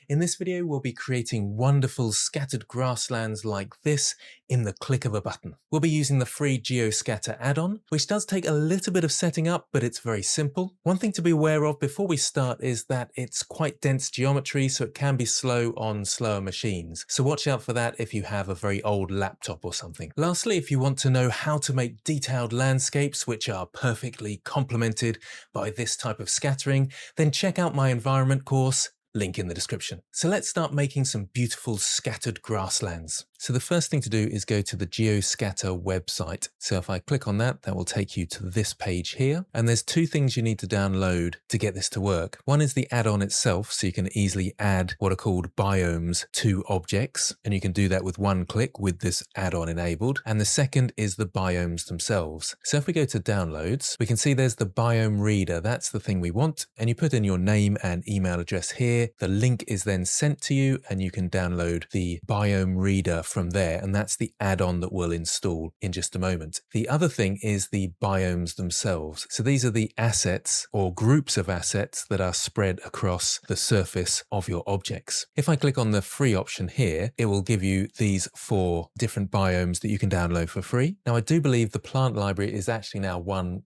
In this video, we'll be creating wonderful scattered grasslands like this in the click of a button. We'll be using the free Geoscatter add-on, which does take a little bit of setting up, but it's very simple. One thing to be aware of before we start is that it's quite dense geometry, so it can be slow on slower machines. So watch out for that if you have a very old laptop or something. Lastly, if you want to know how to make detailed landscapes which are perfectly complemented by this type of scattering, then check out my environment course, link in the description. So let's start making some beautiful scattered grasslands. So the first thing to do is go to the Geoscatter website. So if I click on that, that will take you to this page here. And there's two things you need to download to get this to work. One is the add-on itself, so you can easily add what are called biomes to objects. And you can do that with one click with this add-on enabled. And the second is the biomes themselves. So if we go to downloads, we can see there's the Biome Reader. That's the thing we want. And you put in your name and email address here. The link is then sent to you and you can download the Biome Reader from there, and that's the add-on that we'll install in just a moment. The other thing is the biomes themselves. So these are the assets or groups of assets that are spread across the surface of your objects. If I click on the free option here, it will give you these 4 different biomes that you can download for free. Now I do believe the plant library is actually now $1,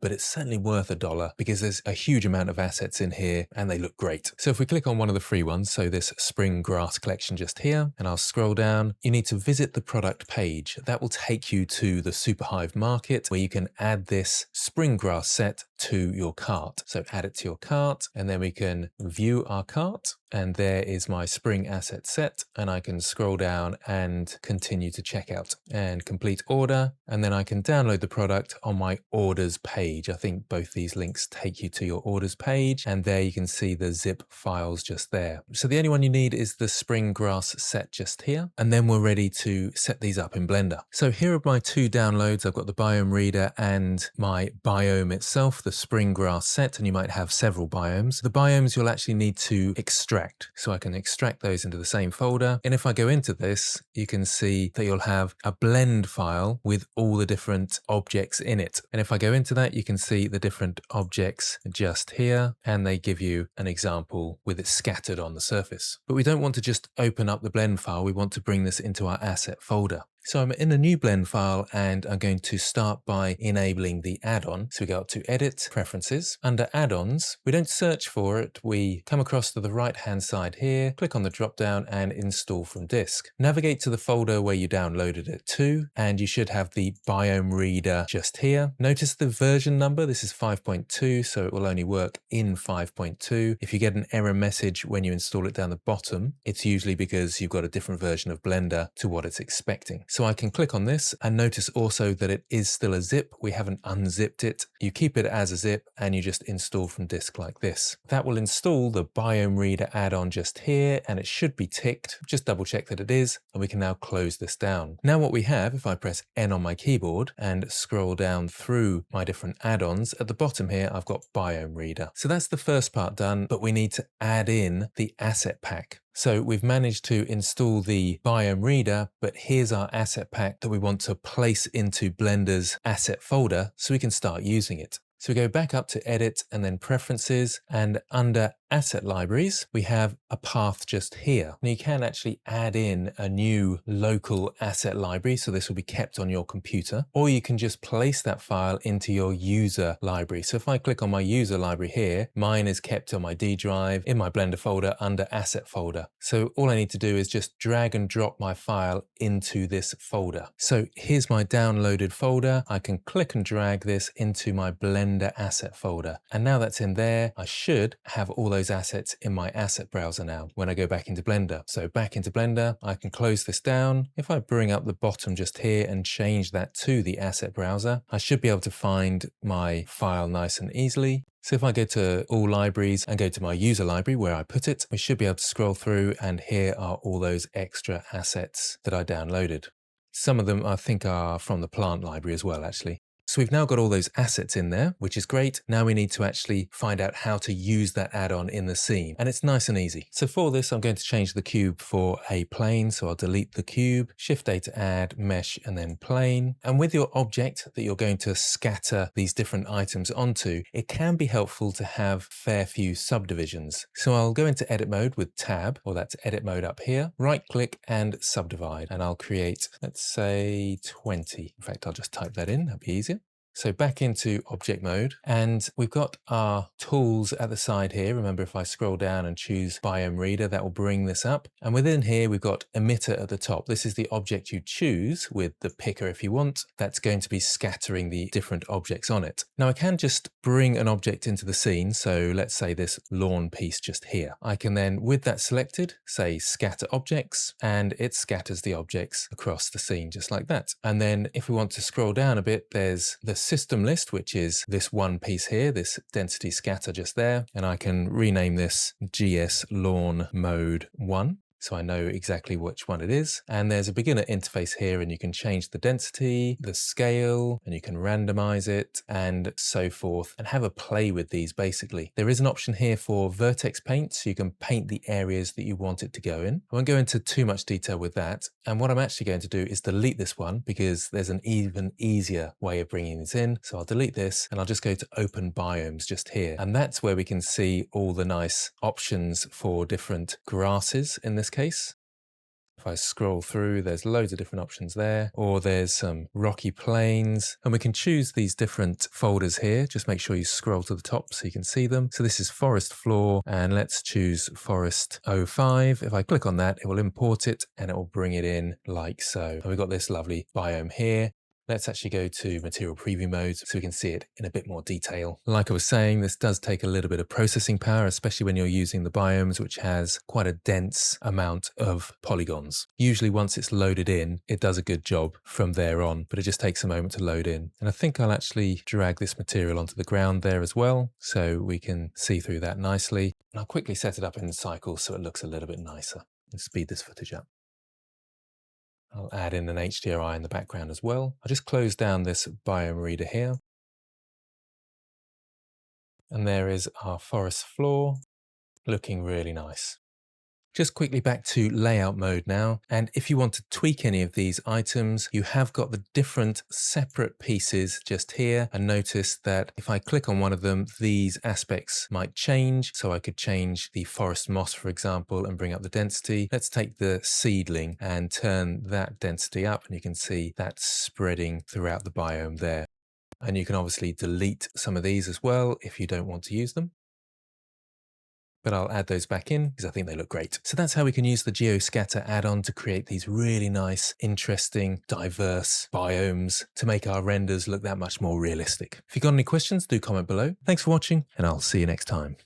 but it's certainly worth $1 because there's a huge amount of assets in here and they look great. So if we click on one of the free ones, so this spring grass collection just here, and I'll scroll down, you need to visit the product page. That will take you to the Superhive market where you can add this spring grass set to your cart. So add it to your cart and then we can view our cart. And there is my spring asset set, and I can scroll down and continue to checkout and complete order. And then I can download the product on my orders page. I think both these links take you to your orders page, and there you can see the zip files just there. So the only one you need is the spring grass set just here. And then we're ready to set these up in Blender. So here are my 2 downloads. I've got the Biome Reader and my biome itself, the spring grass set, and you might have several biomes. The biomes you'll actually need to extract. So I can extract those into the same folder. And if I go into this, you can see that you'll have a blend file with all the different objects in it. And if I go into that, you can see the different objects just here, and they give you an example with it scattered on the surface. But we don't want to just open up the blend file. We want to bring this into our asset folder. So I'm in a new blend file and I'm going to start by enabling the add-on. So we go up to Edit, Preferences. Under Add-ons, we don't search for it. We come across to the right-hand side here, click on the drop-down and Install from Disk. Navigate to the folder where you downloaded it to, and you should have the Biome Reader just here. Notice the version number. This is 5.2, so it will only work in 5.2. If you get an error message when you install it down the bottom, it's usually because you've got a different version of Blender to what it's expecting. So I can click on this and notice also that it is still a zip. We haven't unzipped it. You keep it as a zip and you just install from disk like this. That will install the Biome Reader add-on just here, and it should be ticked. Just double check that it is, and we can now close this down. Now what we have, if I press N on my keyboard and scroll down through my different add-ons, at the bottom here I've got Biome Reader. So that's the first part done, but we need to add in the asset pack. So we've managed to install the Biome Reader, but here's our asset pack that we want to place into Blender's asset folder so we can start using it. So we go back up to Edit and then Preferences, and under Asset Libraries, we have a path just here. Now you can actually add in a new local asset library, so this will be kept on your computer, or you can just place that file into your user library. So if I click on my user library here, mine is kept on my D drive in my Blender folder under Asset folder. So all I need to do is just drag and drop my file into this folder. So here's my downloaded folder. I can click and drag this into my Blender asset folder. And now that's in there, I should have all those assets in my asset browser now when I go back into Blender. So back into Blender, I can close this down. If I bring up the bottom just here and change that to the asset browser, I should be able to find my file nice and easily. So if I go to all libraries and go to my user library where I put it, we should be able to scroll through, and here are all those extra assets that I downloaded. Some of them I think are from the plant library as well, actually. So we've now got all those assets in there, which is great. Now we need to actually find out how to use that add-on in the scene. And it's nice and easy. So for this, I'm going to change the cube for a plane. So I'll delete the cube, Shift A to add, mesh, and then plane. And with your object that you're going to scatter these different items onto, it can be helpful to have fair few subdivisions. So I'll go into edit mode with tab, or that's edit mode up here, right click and subdivide. And I'll create, let's say 20. In fact, I'll just type that in, that'll be easier. So back into object mode, and we've got our tools at the side here. Remember, if I scroll down and choose Biome Reader, that will bring this up. And within here, we've got emitter at the top. This is the object you choose with the picker if you want. That's going to be scattering the different objects on it. Now I can just bring an object into the scene. So let's say this lawn piece just here. I can then, with that selected, say scatter objects, and it scatters the objects across the scene just like that. And then if we want to scroll down a bit, there's the system list, which is this one piece here, this density scatter just there. And I can rename this GS Lawn Mode 1. So I know exactly which one it is. And there's a beginner interface here, and you can change the density, the scale, and you can randomize it and so forth, and have a play with these basically. There is an option here for vertex paint, so you can paint the areas that you want it to go in. I won't go into too much detail with that. And what I'm actually going to do is delete this one because there's an even easier way of bringing this in. So I'll delete this and I'll just go to open biomes just here. And that's where we can see all the nice options for different grasses in this case. If I scroll through, there's loads of different options there, or there's some rocky plains, and we can choose these different folders here. Just make sure you scroll to the top so you can see them. So this is forest floor, and let's choose forest 05. If I click on that, it will import it and it will bring it in like so. And we've got this lovely biome here. Let's actually go to material preview mode so we can see it in a bit more detail. Like I was saying, this does take a little bit of processing power, especially when you're using the biomes, which has quite a dense amount of polygons. Usually once it's loaded in, it does a good job from there on, but it just takes a moment to load in. And I think I'll actually drag this material onto the ground there as well, so we can see through that nicely. And I'll quickly set it up in cycles so it looks a little bit nicer and speed this footage up. I'll add in an HDRI in the background as well. I'll just close down this Biome Reader here. And there is our forest floor looking really nice. Just quickly back to layout mode now. And if you want to tweak any of these items, you have got the different separate pieces just here. And notice that if I click on one of them, these aspects might change. So I could change the forest moss, for example, and bring up the density. Let's take the seedling and turn that density up, and you can see that spreading throughout the biome there. And you can obviously delete some of these as well if you don't want to use them. But I'll add those back in because I think they look great. So that's how we can use the Geoscatter add-on to create these really nice, interesting, diverse biomes to make our renders look that much more realistic. If you've got any questions, do comment below. Thanks for watching, and I'll see you next time.